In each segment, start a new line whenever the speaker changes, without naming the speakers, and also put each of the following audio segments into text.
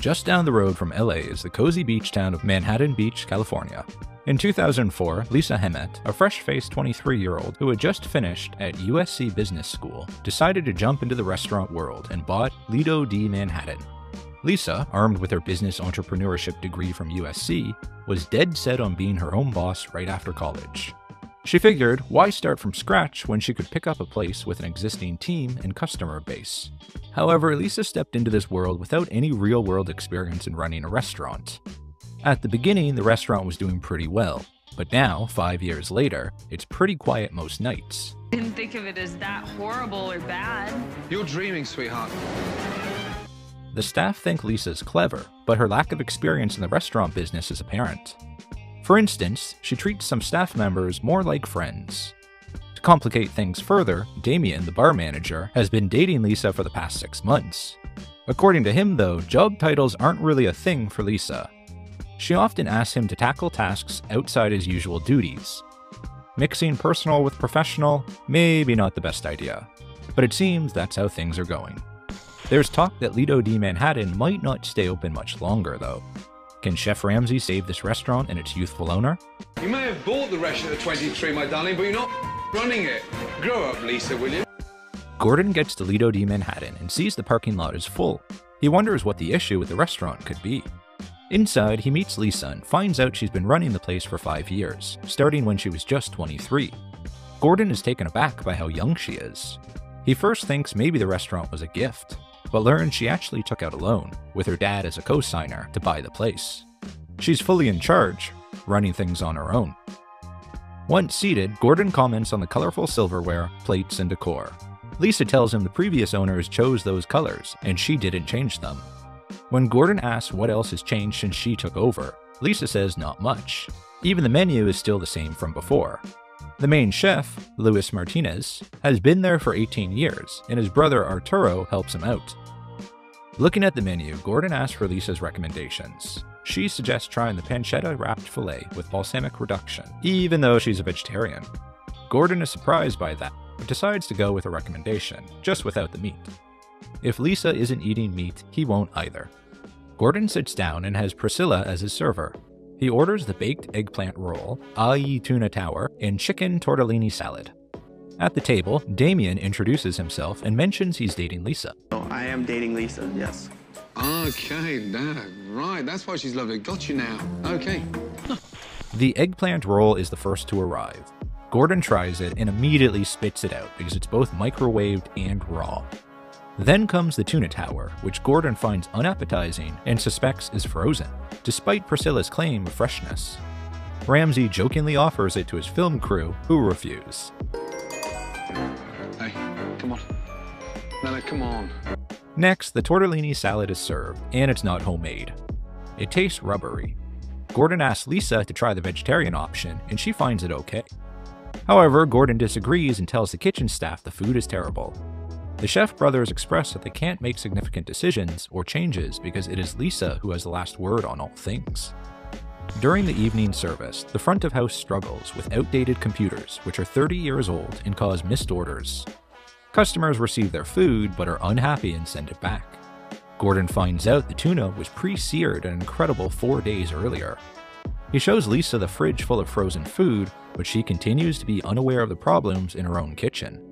Just down the road from LA is the cozy beach town of Manhattan Beach, California. In 2004, Lisa Hemmat, a fresh-faced 23-year-old who had just finished at USC Business School, decided to jump into the restaurant world and bought Lido di Manhattan. Lisa, armed with her business entrepreneurship degree from USC, was dead set on being her own boss right after college. She figured, why start from scratch when she could pick up a place with an existing team and customer base? However, Lisa stepped into this world without any real-world experience in running a restaurant. At the beginning, the restaurant was doing pretty well, but now, 5 years later, it's pretty quiet most nights.
Didn't think of it as that horrible or bad.
You're dreaming, sweetheart.
The staff think Lisa's clever, but her lack of experience in the restaurant business is apparent. For instance, she treats some staff members more like friends. To complicate things further, Damien, the bar manager, has been dating Lisa for the past 6 months. According to him though, job titles aren't really a thing for Lisa. She often asks him to tackle tasks outside his usual duties. Mixing personal with professional, maybe not the best idea, but it seems that's how things are going. There's talk that Lido di Manhattan might not stay open much longer though. Can Chef Ramsay save this restaurant and its youthful owner?
You may have bought the restaurant at 23, my darling, but you're not running it. Grow up, Lisa, will you?
Gordon gets to Lido di Manhattan and sees the parking lot is full. He wonders what the issue with the restaurant could be. Inside, he meets Lisa and finds out she's been running the place for 5 years, starting when she was just 23. Gordon is taken aback by how young she is. He first thinks maybe the restaurant was a gift, but learns she actually took out a loan, with her dad as a co-signer, to buy the place. She's fully in charge, running things on her own. Once seated, Gordon comments on the colorful silverware, plates, and decor. Lisa tells him the previous owners chose those colors, and she didn't change them. When Gordon asks what else has changed since she took over, Lisa says not much. Even the menu is still the same from before. The main chef, Luis Martinez, has been there for 18 years, and his brother Arturo helps him out. Looking at the menu, Gordon asks for Lisa's recommendations. She suggests trying the pancetta wrapped filet with balsamic reduction, even though she's a vegetarian. Gordon is surprised by that, but decides to go with a recommendation, just without the meat. If Lisa isn't eating meat, he won't either. Gordon sits down and has Priscilla as his server. He orders the baked eggplant roll, ahi tuna tower, and chicken tortellini salad. At the table, Damien introduces himself and mentions he's dating Lisa.
Oh, I am dating Lisa, yes.
Okay, right, that's why she's lovely. Got you now. Okay.
The eggplant roll is the first to arrive. Gordon tries it and immediately spits it out because it's both microwaved and raw. Then comes the tuna tower, which Gordon finds unappetizing and suspects is frozen, despite Priscilla's claim of freshness. Ramsay jokingly offers it to his film crew, who refuse.
Hey, come on. No, come on.
Next, the tortellini salad is served, and it's not homemade. It tastes rubbery. Gordon asks Lisa to try the vegetarian option, and she finds it okay. However, Gordon disagrees and tells the kitchen staff the food is terrible. The chef brothers express that they can't make significant decisions or changes because it is Lisa who has the last word on all things. During the evening service, the front of house struggles with outdated computers which are 30 years old and cause missed orders. Customers receive their food but are unhappy and send it back. Gordon finds out the tuna was pre-seared an incredible 4 days earlier. He shows Lisa the fridge full of frozen food, but she continues to be unaware of the problems in her own kitchen.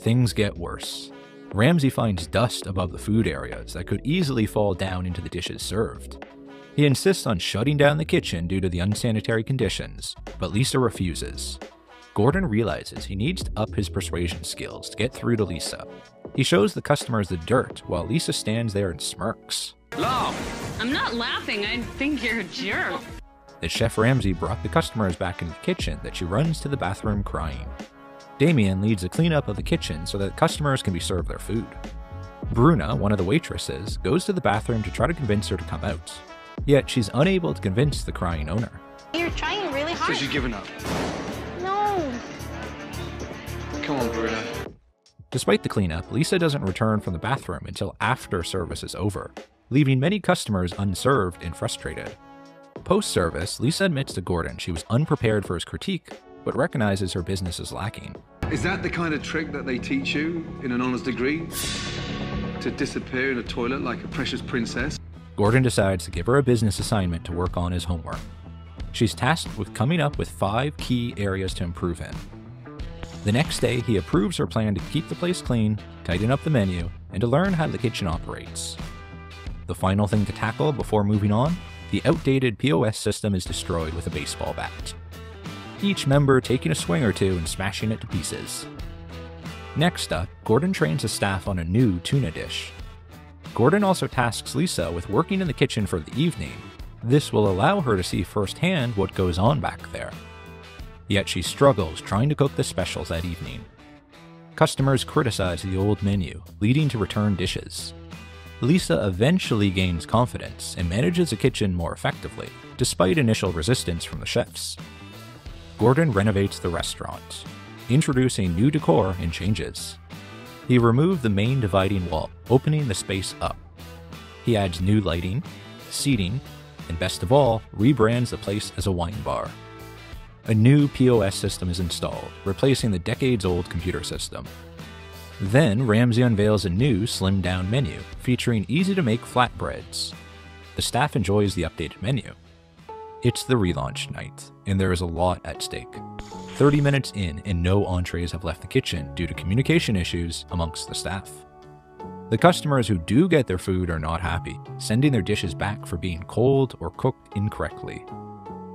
Things get worse. Ramsay finds dust above the food areas that could easily fall down into the dishes served. He insists on shutting down the kitchen due to the unsanitary conditions, but Lisa refuses. Gordon realizes he needs to up his persuasion skills to get through to Lisa. He shows the customers the dirt while Lisa stands there and smirks.
Laugh!
I'm not laughing, I think you're a jerk.
The chef Ramsay brought the customers back into the kitchen that she runs to the bathroom crying. Damien leads the cleanup of the kitchen so that customers can be served their food. Bruna, one of the waitresses, goes to the bathroom to try to convince her to come out. Yet she's unable to convince the crying owner.
You're trying really hard.
So she's given up.
No.
Come on, Bruna.
Despite the cleanup, Lisa doesn't return from the bathroom until after service is over, leaving many customers unserved and frustrated. Post-service, Lisa admits to Gordon she was unprepared for his critique, but recognizes her business is lacking.
Is that the kind of trick that they teach you in an honours degree? To disappear in a toilet like a precious princess?
Gordon decides to give her a business assignment to work on as homework. She's tasked with coming up with 5 key areas to improve in. The next day, he approves her plan to keep the place clean, tighten up the menu, and to learn how the kitchen operates. The final thing to tackle before moving on, the outdated POS system is destroyed with a baseball bat. Each member taking a swing or two and smashing it to pieces. Next up, Gordon trains his staff on a new tuna dish. Gordon also tasks Lisa with working in the kitchen for the evening. This will allow her to see firsthand what goes on back there. Yet she struggles trying to cook the specials that evening. Customers criticize the old menu, leading to returned dishes. Lisa eventually gains confidence and manages the kitchen more effectively, despite initial resistance from the chefs. Gordon renovates the restaurant, introducing new decor and changes. He removed the main dividing wall, opening the space up. He adds new lighting, seating, and best of all, rebrands the place as a wine bar. A new POS system is installed, replacing the decades-old computer system. Then, Ramsay unveils a new slimmed-down menu, featuring easy-to-make flatbreads. The staff enjoys the updated menu. It's the relaunch night, and there is a lot at stake. 30 minutes in, and no entrees have left the kitchen due to communication issues amongst the staff. The customers who do get their food are not happy, sending their dishes back for being cold or cooked incorrectly.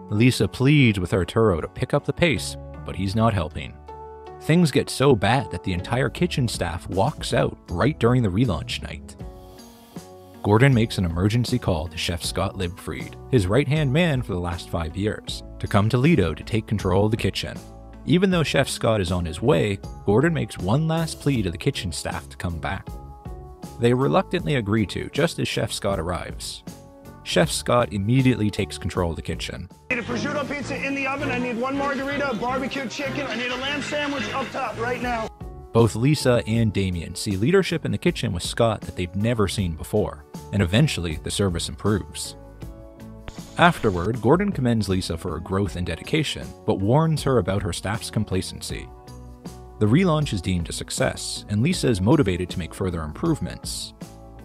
Lisa pleads with Arturo to pick up the pace, but he's not helping. Things get so bad that the entire kitchen staff walks out right during the relaunch night. Gordon makes an emergency call to Chef Scott Liebfried, his right-hand man for the last 5 years, to come to Lido to take control of the kitchen. Even though Chef Scott is on his way, Gordon makes one last plea to the kitchen staff to come back. They reluctantly agree to, just as Chef Scott arrives. Chef Scott immediately takes control of the kitchen.
I need a prosciutto pizza in the oven, I need 1 margarita, a barbecue chicken, I need a lamb sandwich up top right now.
Both Lisa and Damien see leadership in the kitchen with Scott that they've never seen before, and eventually the service improves. Afterward, Gordon commends Lisa for her growth and dedication, but warns her about her staff's complacency. The relaunch is deemed a success, and Lisa is motivated to make further improvements.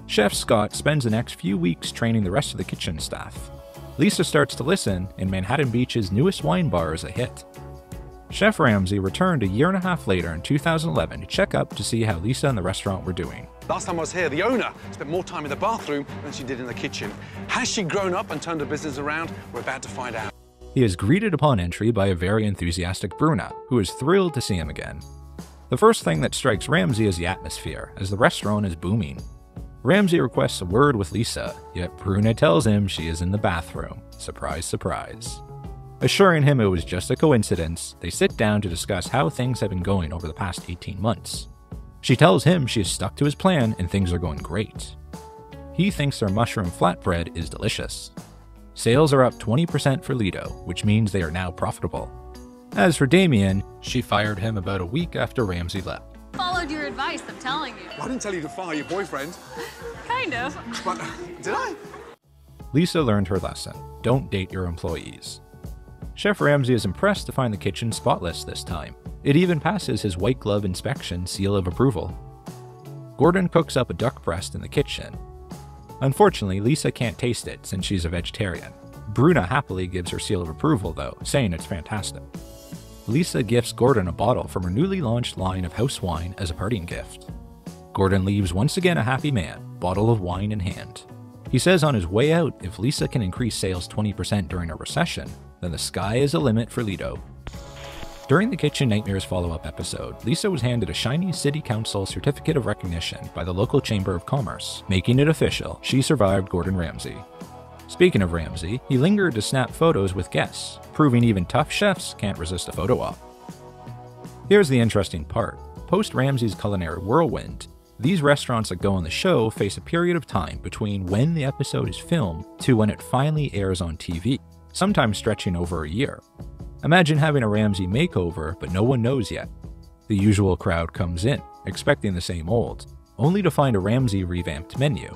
Chef Scott spends the next few weeks training the rest of the kitchen staff. Lisa starts to listen, and Manhattan Beach's newest wine bar is a hit. Chef Ramsay returned a year and a half later in 2011 to check up to see how Lisa and the restaurant were doing.
Last time I was here, the owner spent more time in the bathroom than she did in the kitchen. Has she grown up and turned her business around? We're about to find out.
He is greeted upon entry by a very enthusiastic Bruna, who is thrilled to see him again. The first thing that strikes Ramsay is the atmosphere, as the restaurant is booming. Ramsay requests a word with Lisa, yet Bruna tells him she is in the bathroom. Surprise, surprise. Assuring him it was just a coincidence, they sit down to discuss how things have been going over the past 18 months. She tells him she has stuck to his plan and things are going great. He thinks their mushroom flatbread is delicious. Sales are up 20% for Lido, which means they are now profitable. As for Damien, she fired him about a week after Ramsay left.
Followed your advice, I'm telling you.
I didn't tell you to fire your boyfriend.
Kind of.
But did I?
Lisa learned her lesson. Don't date your employees. Chef Ramsay is impressed to find the kitchen spotless this time. It even passes his white glove inspection seal of approval. Gordon cooks up a duck breast in the kitchen. Unfortunately, Lisa can't taste it since she's a vegetarian. Bruna happily gives her seal of approval though, saying it's fantastic. Lisa gifts Gordon a bottle from her newly launched line of house wine as a parting gift. Gordon leaves once again a happy man, bottle of wine in hand. He says on his way out if Lisa can increase sales 20% during a recession, then the sky is the limit for Lido. During the Kitchen Nightmares follow-up episode, Lisa was handed a shiny City Council Certificate of Recognition by the local Chamber of Commerce, making it official she survived Gordon Ramsay. Speaking of Ramsay, he lingered to snap photos with guests, proving even tough chefs can't resist a photo op. Here's the interesting part. Post Ramsay's culinary whirlwind, these restaurants that go on the show face a period of time between when the episode is filmed to when it finally airs on TV, sometimes stretching over a year. Imagine having a Ramsay makeover, but no one knows yet. The usual crowd comes in, expecting the same old, only to find a Ramsay revamped menu.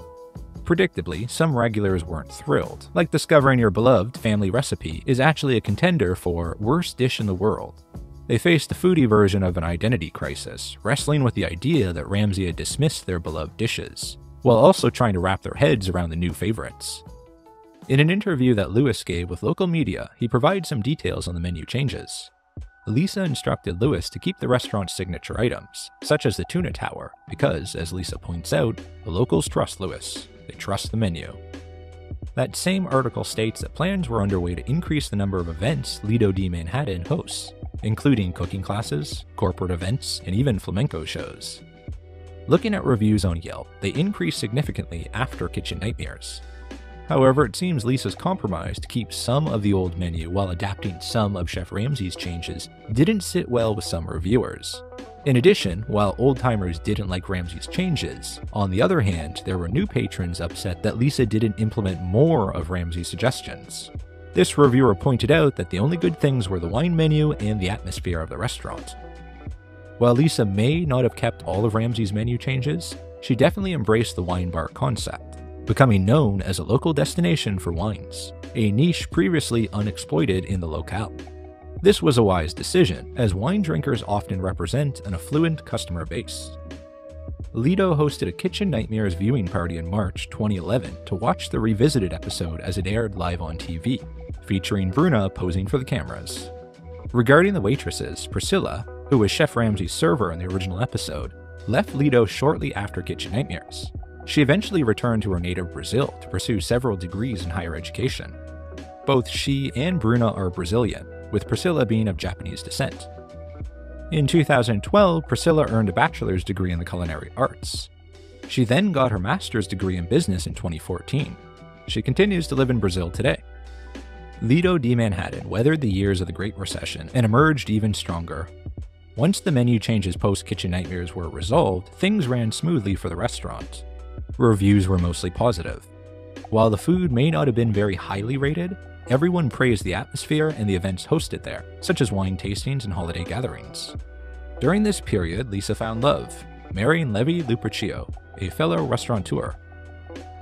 Predictably, some regulars weren't thrilled, like discovering your beloved family recipe is actually a contender for worst dish in the world. They faced the foodie version of an identity crisis, wrestling with the idea that Ramsay had dismissed their beloved dishes. while also trying to wrap their heads around the new favorites. In an interview that Lewis gave with local media, he provides some details on the menu changes. Lisa instructed Lewis to keep the restaurant's signature items, such as the tuna tower, because, as Lisa points out, the locals trust Lewis. They trust the menu. That same article states that plans were underway to increase the number of events Lido di Manhattan hosts, including cooking classes, corporate events, and even flamenco shows. Looking at reviews on Yelp, they increased significantly after Kitchen Nightmares. However, it seems Lisa's compromise to keep some of the old menu while adapting some of Chef Ramsay's changes didn't sit well with some reviewers. In addition, while old-timers didn't like Ramsay's changes, on the other hand, there were new patrons upset that Lisa didn't implement more of Ramsay's suggestions. This reviewer pointed out that the only good things were the wine menu and the atmosphere of the restaurant. While Lisa may not have kept all of Ramsay's menu changes, she definitely embraced the wine bar concept, becoming known as a local destination for wines, a niche previously unexploited in the locale. This was a wise decision, as wine drinkers often represent an affluent customer base. Lido hosted a Kitchen Nightmares viewing party in March 2011 to watch the revisited episode as it aired live on TV, featuring Bruna posing for the cameras. Regarding the waitresses, Priscilla, who was Chef Ramsay's server in the original episode, left Lido shortly after Kitchen Nightmares. She eventually returned to her native Brazil to pursue several degrees in higher education. Both she and Bruna are Brazilian, with Priscilla being of Japanese descent. In 2012, Priscilla earned a bachelor's degree in the culinary arts. She then got her master's degree in business in 2014. She continues to live in Brazil today. Lido di Manhattan weathered the years of the Great Recession and emerged even stronger. Once the menu changes post-Kitchen Nightmares were resolved, things ran smoothly for the restaurant. Reviews were mostly positive. While the food may not have been very highly rated, everyone praised the atmosphere and the events hosted there, such as wine tastings and holiday gatherings. During this period, Lisa found love, marrying Levi Lupercio, a fellow restaurateur.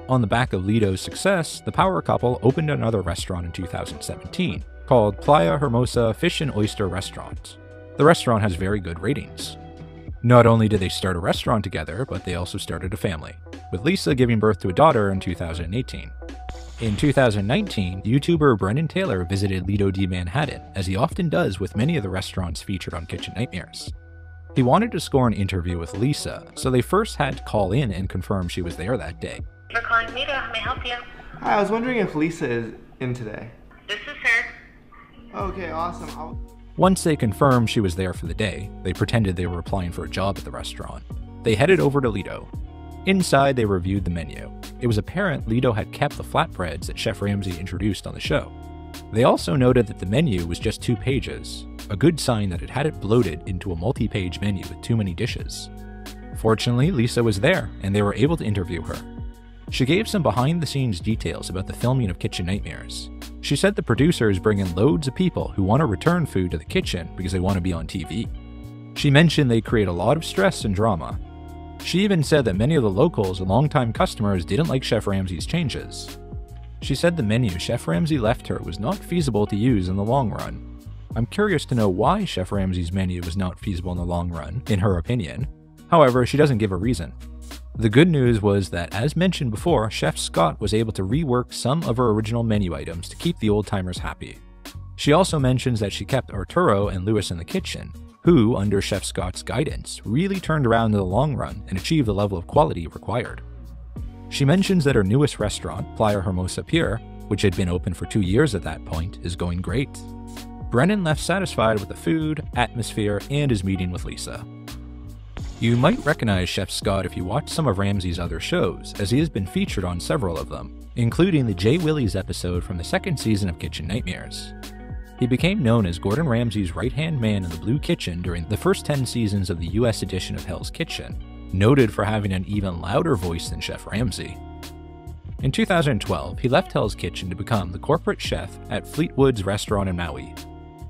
On the back of Lido's success, the power couple opened another restaurant in 2017, called Playa Hermosa Fish and Oyster Restaurant. The restaurant has very good ratings. Not only did they start a restaurant together, but they also started a family, with Lisa giving birth to a daughter in 2018. In 2019, YouTuber Brendan Taylor visited Lido di Manhattan, as he often does with many of the restaurants featured on Kitchen Nightmares. He wanted to score an interview with Lisa, so they first had to call in and confirm she was there that day.
For calling Lido, how may I help you?
Hi, I was wondering if Lisa is in today.
This is her.
Okay, awesome.
Once they confirmed she was there for the day, they pretended they were applying for a job at the restaurant. They headed over to Lido. Inside, they reviewed the menu. It was apparent Lido had kept the flatbreads that Chef Ramsay introduced on the show. They also noted that the menu was just 2 pages, a good sign that it hadn't bloated into a multi-page menu with too many dishes. Fortunately, Lisa was there, and they were able to interview her. She gave some behind-the-scenes details about the filming of Kitchen Nightmares. She said the producers bring in loads of people who want to return food to the kitchen because they want to be on TV. She mentioned they create a lot of stress and drama. She even said that many of the locals and longtime customers didn't like Chef Ramsay's changes. She said the menu Chef Ramsay left her was not feasible to use in the long run. I'm curious to know why Chef Ramsay's menu was not feasible in the long run, in her opinion. However, she doesn't give a reason. The good news was that, as mentioned before, Chef Scott was able to rework some of her original menu items to keep the old-timers happy. She also mentions that she kept Arturo and Louis in the kitchen, who, under Chef Scott's guidance, really turned around in the long run and achieved the level of quality required. She mentions that her newest restaurant, Playa Hermosa Pier, which had been open for 2 years at that point, is going great. Brennan left satisfied with the food, atmosphere, and his meeting with Lisa. You might recognize Chef Scott if you watch some of Ramsay's other shows, as he has been featured on several of them, including the Jay Willies episode from the 2nd season of Kitchen Nightmares. He became known as Gordon Ramsay's right-hand man in the Blue Kitchen during the first 10 seasons of the US edition of Hell's Kitchen, noted for having an even louder voice than Chef Ramsay. In 2012, he left Hell's Kitchen to become the corporate chef at Fleetwood's restaurant in Maui.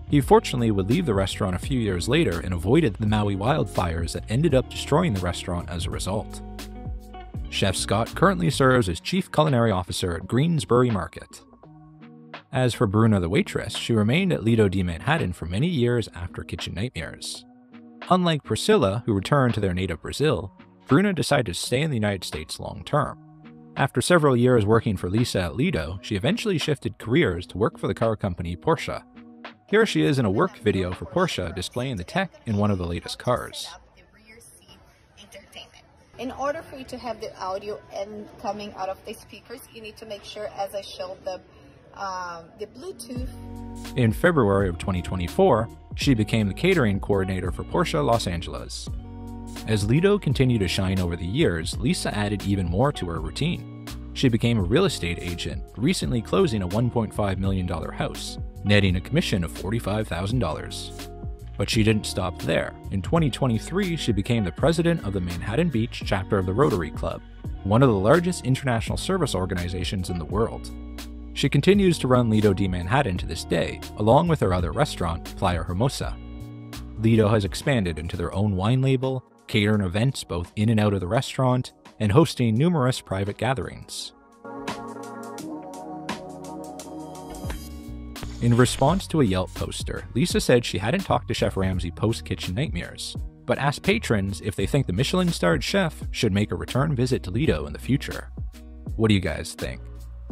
He fortunately would leave the restaurant a few years later and avoided the Maui wildfires that ended up destroying the restaurant as a result. Chef Scott currently serves as Chief Culinary Officer at Greensbury Market. As for Bruna the waitress, she remained at Lido di Manhattan for many years after Kitchen Nightmares. Unlike Priscilla, who returned to their native Brazil, Bruna decided to stay in the United States long term. After several years working for Lisa at Lido, she eventually shifted careers to work for the car company Porsche. Here she is in a work video for Porsche displaying the tech in one of the latest cars.
In order for you to have the audio and coming out of the speakers, you need to make sure, as I showed, the Bluetooth.
In February of 2024, she became the catering coordinator for Porsche Los Angeles. As Lido continued to shine over the years, Lisa added even more to her routine. She became a real estate agent, recently closing a $1.5 million house, netting a commission of $45,000. But she didn't stop there. In 2023, she became the president of the Manhattan Beach chapter of the Rotary Club, one of the largest international service organizations in the world. She continues to run Lido di Manhattan to this day, along with her other restaurant, Playa Hermosa. Lido has expanded into their own wine label, catering events both in and out of the restaurant, and hosting numerous private gatherings. In response to a Yelp poster, Lisa said she hadn't talked to Chef Ramsay post-Kitchen Nightmares, but asked patrons if they think the Michelin-starred chef should make a return visit to Lido in the future. What do you guys think?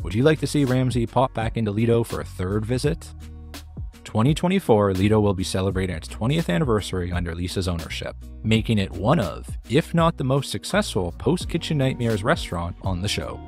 Would you like to see Ramsay pop back into Lido for a third visit? 2024, Lido will be celebrating its 20th anniversary under Lisa's ownership, making it one of, if not the most successful post-Kitchen Nightmares restaurant on the show.